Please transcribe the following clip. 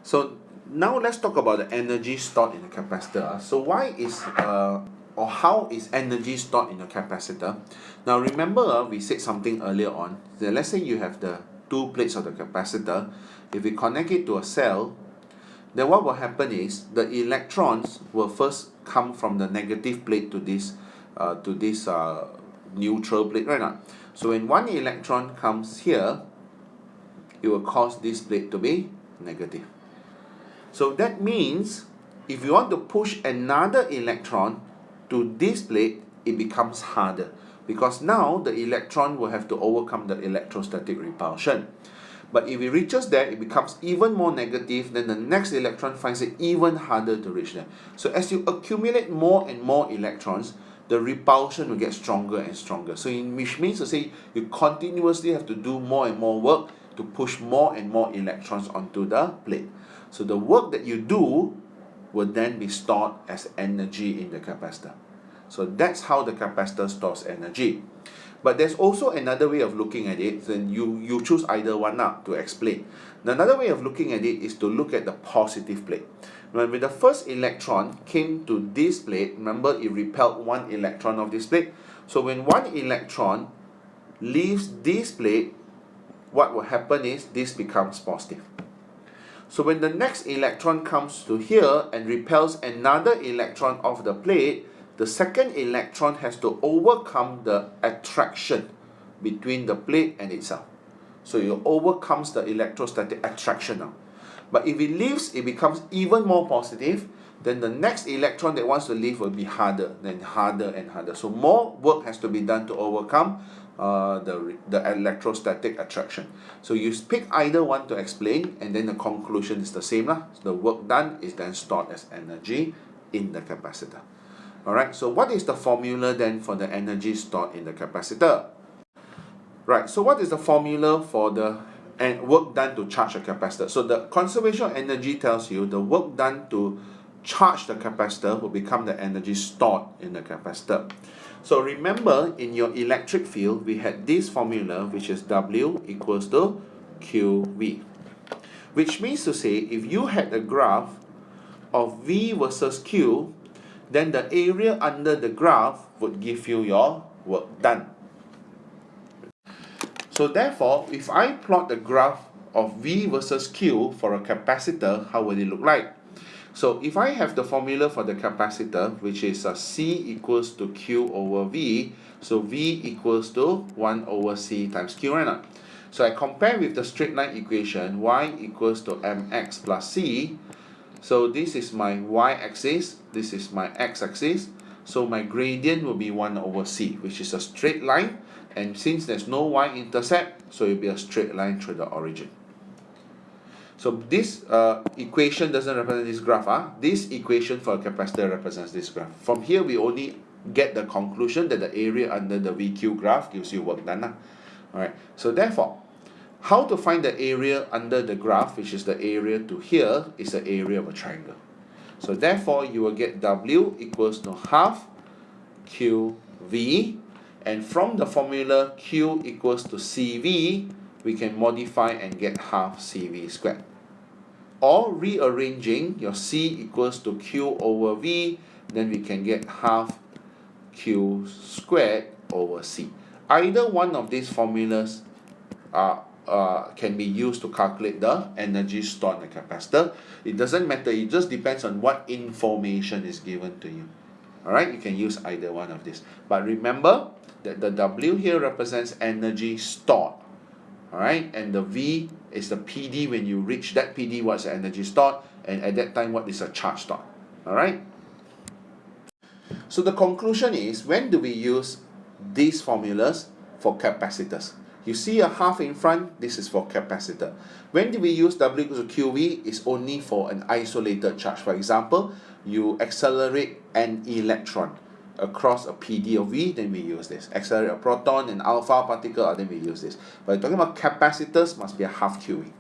So now let's talk about the energy stored in the capacitor. So why is or how is energy stored in a capacitor? Now remember, we said something earlier on. So let's say you have the two plates of the capacitor. If we connect it to a cell, then what will happen is the electrons will first come from the negative plate to this neutral plate, right now. So when one electron comes here, it will cause this plate to be negative. So that means if you want to push another electron to this plate, it becomes harder, because now the electron will have to overcome the electrostatic repulsion. But if it reaches there, it becomes even more negative, then the next electron finds it even harder to reach there. So as you accumulate more and more electrons, the repulsion will get stronger and stronger. So which means to say you continuously have to do more and more work to push more and more electrons onto the plate. So the work that you do will then be stored as energy in the capacitor. So that's how the capacitor stores energy. But there's also another way of looking at it, then you choose either one up to explain. Another way of looking at it is to look at the positive plate. When the first electron came to this plate, remember it repelled one electron of this plate. So when one electron leaves this plate, what will happen is this becomes positive. So when the next electron comes to here and repels another electron off the plate, the second electron has to overcome the attraction between the plate and itself. So it overcomes the electrostatic attraction now. But if it leaves, it becomes even more positive. Then the next electron that wants to leave will be harder, then harder and harder. So more work has to be done to overcome the electrostatic attraction. So you pick either one to explain, and then the conclusion is the same. So the work done is then stored as energy in the capacitor. Alright, so what is the formula then for the energy stored in the capacitor? Right, so what is the formula for the work done to charge a capacitor? So the conservation of energy tells you the work done to charge the capacitor will become the energy stored in the capacitor. So remember, in your electric field, we had this formula, which is W equals to QV. Which means to say, if you had a graph of V versus Q, then the area under the graph would give you your work done. So therefore, if I plot the graph of V versus Q for a capacitor, how will it look like? So if I have the formula for the capacitor, which is C equals to Q over V, so V equals to 1 over C times Q, right now. So I compare with the straight line equation, Y equals to mx plus C. So this is my y-axis, this is my x-axis. So my gradient will be 1 over C, which is a straight line. And since there's no y-intercept, so it will be a straight line through the origin. So this equation doesn't represent this graph. This equation for a capacitor represents this graph. From here, we only get the conclusion that the area under the VQ graph gives you work done. Alright, so therefore, how to find the area under the graph, which is the area to here, is the area of a triangle. So therefore, you will get W equals to half QV. And from the formula Q equals to CV, we can modify and get half CV squared. Or rearranging your C equals to Q over V, then we can get half Q squared over C. Either one of these formulas can be used to calculate the energy stored in the capacitor. It doesn't matter, it just depends on what information is given to you. Alright, you can use either one of these. But remember that the W here represents energy stored. Alright, and the V is the PD. When you reach that PD, what's the energy stored? And at that time, what is a charge stored? Alright. So the conclusion is, when do we use these formulas for capacitors? You see a half in front, this is for capacitor. When do we use W equals to QV? It's only for an isolated charge. For example, you accelerate an electron across a PD of V, then we use this. Accelerate a proton and alpha particle, then we use this. But talking about capacitors, must be a half QV.